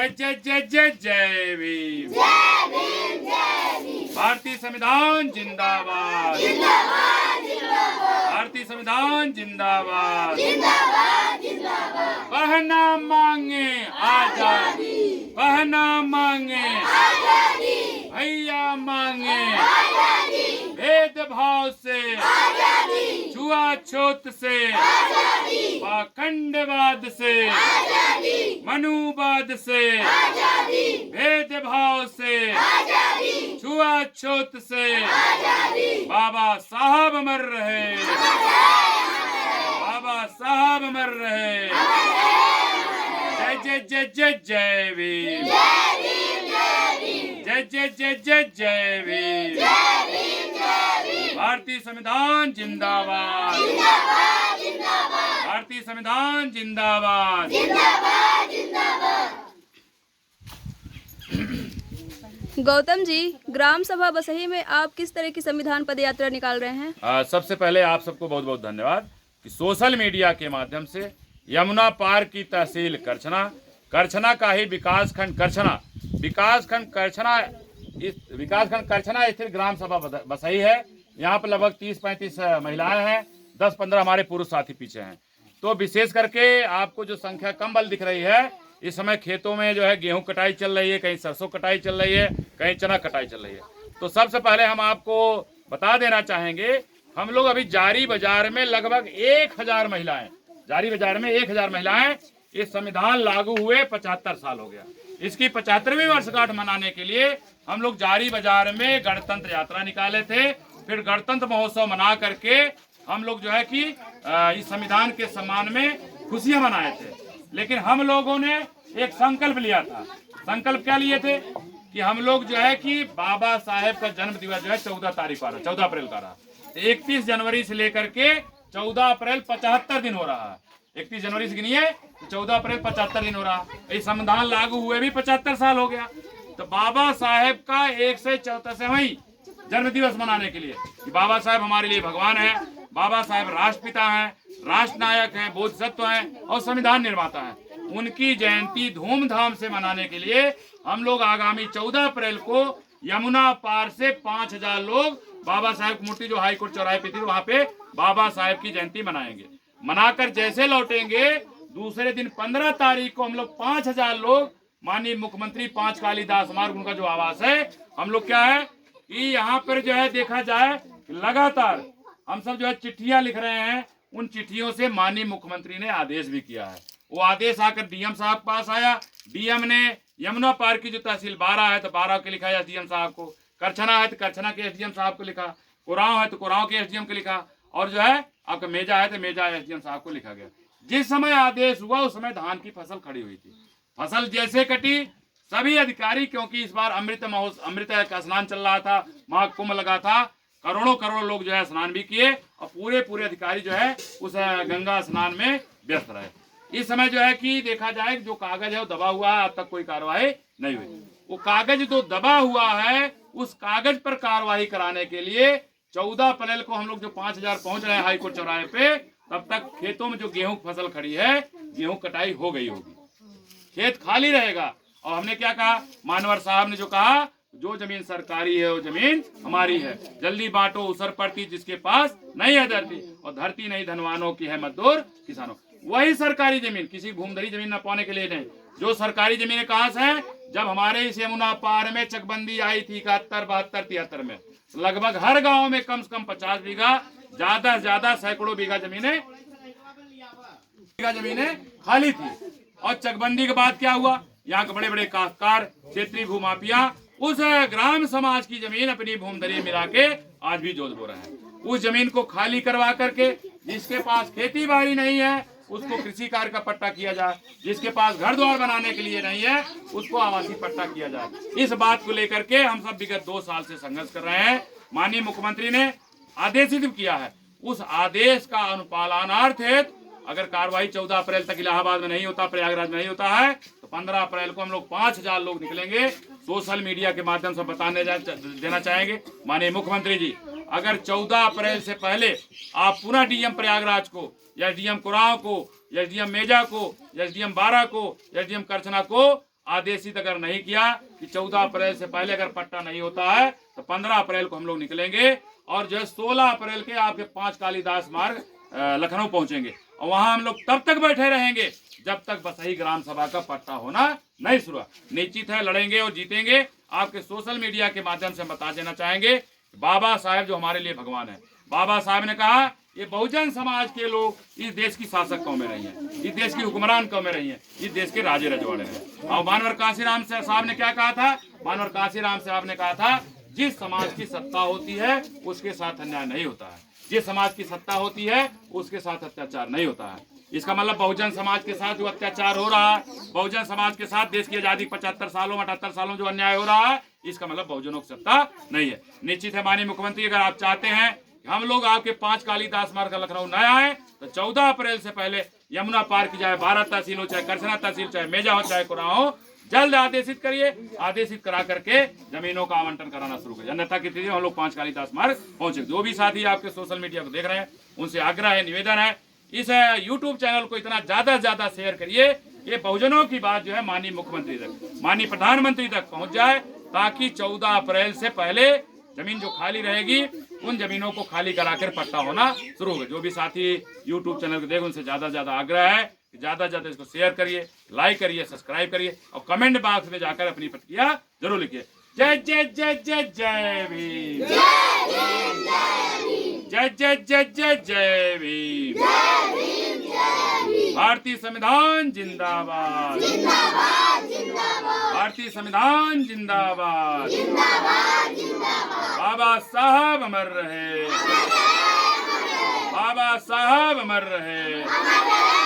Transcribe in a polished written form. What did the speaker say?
जय जय जय जय जय भीम। भारतीय संविधान जिंदाबाद। भारतीय संविधान जिंदाबाद। बहना मांगे आजादी, बहना मांगे आजादी, भैया मांगे आजादी, भेदभाव से आजादी, छुआछूत से आजादी, पाखंडवाद से आजादी, मनुवाद से आजादी, भेदभाव से आजादी, छुआछूत से आजादी। बाबा साहब अमर रहे, बाबा साहब अमर रहे। जय जय जय जय जय भीम। जय जय जय जय जय भीम। भारतीय संविधान जिंदाबाद। भारतीय संविधान जिंदाबाद। गौतम जी, ग्राम सभा बसही में आप किस तरह की संविधान पद यात्रा निकाल रहे हैं? सबसे पहले आप सबको बहुत बहुत धन्यवाद कि सोशल मीडिया के माध्यम से यमुना पार की तहसील करछना, करछना का ही विकासखंड करछना, विकासखंड करछना स्थित ग्राम सभा बसही है। यहाँ पर लगभग 30-35 महिलाएं हैं, 10-15 हमारे पुरुष साथी पीछे हैं। तो विशेष करके आपको जो संख्या कम बल दिख रही है, इस समय खेतों में जो है गेहूं कटाई चल रही है, कहीं सरसों कटाई चल रही है, कहीं चना कटाई चल रही है। तो सबसे पहले हम आपको बता देना चाहेंगे, हम लोग अभी जारी बाजार में लगभग 1000 महिलाएं, जारी बाजार में 1000 महिलाएं, ये संविधान लागू हुए 75 साल हो गया। इसकी 75वीं वर्षगांठ मनाने के लिए हम लोग जारी बाजार में गणतंत्र यात्रा निकाले थे। फिर गणतंत्र महोत्सव मना करके हम लोग जो है कि इस संविधान के सम्मान में खुशियां मनाए थे। लेकिन हम लोगों ने एक संकल्प लिया था। संकल्प क्या लिए थे कि हम लोग जो है कि बाबा साहेब का जन्म दिवस जो है 14 तारीख को आ रहा, 14 अप्रैल का रहा। 31 जनवरी से लेकर के 14 अप्रैल 75 दिन हो रहा है। 31 जनवरी से गिनिए, 14 अप्रैल 75 दिन हो रहा। ये संविधान लागू हुए भी 75 साल हो गया। तो बाबा साहेब का 164वां जन्म दिवस मनाने के लिए कि बाबा साहेब हमारे लिए भगवान है, बाबा साहेब राष्ट्रपिता हैं, राष्ट्र नायक हैं, बोधिसत्व हैं और संविधान निर्माता हैं, उनकी जयंती धूमधाम से मनाने के लिए हम लोग आगामी 14 अप्रैल को यमुना पार से 5000 लोग बाबा साहेब की मूर्ति जो हाईकोर्ट चौराहे पे थी वहां पे बाबा साहेब की जयंती मनाएंगे। मनाकर जैसे लौटेंगे, दूसरे दिन 15 तारीख को हम लोग 5000 लोग माननीय मुख्यमंत्री 5 कालीदास मार्ग उनका जो आवास है, हम लोग क्या है कि यहाँ पर जो है देखा जाए लगातार हम सब जो है चिट्ठियां लिख रहे हैं। उन चिट्ठियों से माननीय मुख्यमंत्री ने आदेश भी किया है। वो आदेश आकर डीएम साहब के पास आया। डीएम ने यमुना पार की जो तहसील 12 है तो 12 के लिखा एसडीएम साहब को, करछना है तो करछना के एसडीएम साहब को लिखा, कुराव है तो कुराव के एसडीएम को लिखा, और जो है आपका मेजा है तो मेजा एसडीएम साहब को लिखा गया। जिस समय आदेश हुआ उस समय धान की फसल खड़ी हुई थी। फसल जैसे कटी, सभी अधिकारी, क्योंकि इस बार अमृत का स्नान चल रहा था, महाकुंभ लगा था, करोड़ों लोग जो है स्नान भी किए और पूरे अधिकारी जो है उस गंगा स्नान में व्यस्त रहे। इस समय जो है कि देखा जाए जो कागज है वो दबा हुआ है, अब तक कोई कार्रवाई नहीं हुई। वो कागज जो दबा हुआ है उस कागज पर कार्रवाई कराने के लिए 14 अप्रैल को हम लोग जो 5000 पहुंच रहे हैं हाईकोर्ट चौराहे पे, तब तक खेतों में जो गेहूं की फसल खड़ी है, गेहूं कटाई हो गई होगी, खेत खाली रहेगा। और हमने क्या कहा, मानवर साहब ने जो कहा, जो जमीन सरकारी है वो जमीन हमारी है, जल्दी बांटो उसर पड़ती जिसके पास नहीं है धरती, और धरती नहीं धनवानों की है मजदूर किसानों। वही सरकारी जमीन, किसी भूमधरी जमीन न पाने के लिए नहीं। जो सरकारी जमीनें कहाँ से है, जब हमारे इस यमुना पार में चकबंदी आई थी 71, 72, 73 में, लगभग हर गाँव में कम से कम 50 बीघा, ज्यादा से ज्यादा सैकड़ों बीघा जमीनें खाली थी। और चकबंदी के बाद क्या हुआ, यहाँ के बड़े बड़े काश्तकार, क्षेत्रीय भूमाफिया उस ग्राम समाज की जमीन अपनी भूमधरी मिला के आज भी जोत बो रहे हैं। उस जमीन को खाली करवा करके जिसके पास खेती बाड़ी नहीं है उसको कृषि कार्य का पट्टा किया जाए, जिसके पास घर द्वार बनाने के लिए नहीं है उसको आवासीय पट्टा किया जाए। इस बात को लेकर के हम सब विगत 2 साल से संघर्ष कर रहे हैं। माननीय मुख्यमंत्री ने आदेशित किया है, उस आदेश का अनुपालनार्थ हेतु अगर कार्रवाई 14 अप्रैल तक इलाहाबाद में नहीं होता, प्रयागराज में नहीं होता है, तो 15 अप्रैल को हम लोग 5000 लोग निकलेंगे। सोशल मीडिया के माध्यम से बताने देना चाहेंगे, माननीय मुख्यमंत्री जी, अगर 14 अप्रैल से पहले आप पुनः डीएम प्रयागराज को या डीएम कुराव को या डीएम मेजा को या डीएम 12 को या डीएम करछना को आदेशित अगर नहीं किया कि 14 अप्रैल से पहले अगर पट्टा नहीं होता है तो 15 अप्रैल को हम लोग निकलेंगे और जो है 16 अप्रैल के आपके 5 कालिदास मार्ग लखनऊ पहुंचेंगे और वहां हम लोग तब तक बैठे रहेंगे जब तक बसही ग्राम सभा का पट्टा होना नहीं शुरू। निश्चित है लड़ेंगे और जीतेंगे। आपके सोशल मीडिया के माध्यम से हम बता देना चाहेंगे बाबा साहेब जो हमारे लिए भगवान है। बाबा साहब ने कहा ये बहुजन समाज के लोग इस देश की शासक कौमें रही हैं, इस देश की हुक्मरान कौमें रही हैं, इस देश के राजे रजवाड़े हैं। और मानवर काशीराम साहब ने क्या कहा था? मानवर काशीराम साहब ने कहा था जिस समाज की सत्ता होती है उसके साथ अन्याय नहीं होता है, जिस समाज की सत्ता होती है उसके साथ अत्याचार नहीं होता है। इसका मतलब बहुजन समाज के साथ जो अत्याचार हो रहा है, बहुजन समाज के साथ देश की आजादी 75 सालों में 78 सालों में जो अन्याय हो रहा है, इसका मतलब बहुजनों की सत्ता नहीं है। निश्चित है माननीय मुख्यमंत्री अगर आप चाहते हैं कि हम लोग आपके 5 कालिदास मार्ग का लखनऊ न आए तो 14 अप्रैल से पहले यमुना पार की जाए 12 तहसील हो, चाहे करसना तहसील, चाहे मेजा हो, चाहे कुराह हो, जल्द आदेशित करिए। आदेशित करा करके जमीनों का आवंटन कराना शुरू करिए, अन्यथा की स्थिति हम लोग 5 कालिदास मार्ग पहुंचे। जो भी साथी आपके सोशल मीडिया को देख रहे हैं उनसे आग्रह है, निवेदन है, इस यूट्यूब चैनल को इतना ज्यादा शेयर करिए ये बहुजनों की बात जो है माननीय मुख्यमंत्री तक, माननीय प्रधानमंत्री तक पहुंच जाए ताकि 14 अप्रैल से पहले जमीन जो खाली रहेगी उन जमीनों को खाली कराकर पट्टा होना शुरू होगा। जो भी साथी यूट्यूब चैनल को देख उनसे ज्यादा आग्रह है कि ज्यादा इसको शेयर करिए, लाइक करिए, सब्सक्राइब करिए और कमेंट बॉक्स में जाकर अपनी प्रतिक्रिया जरूर लिखिए। जय जय जय जय जय भीम, जय जय जय जय जय भीम, भारतीय संविधान जिंदाबाद, भारतीय संविधान जिंदाबाद, बाबा साहब अमर रहे, बाबा साहब अमर रहे।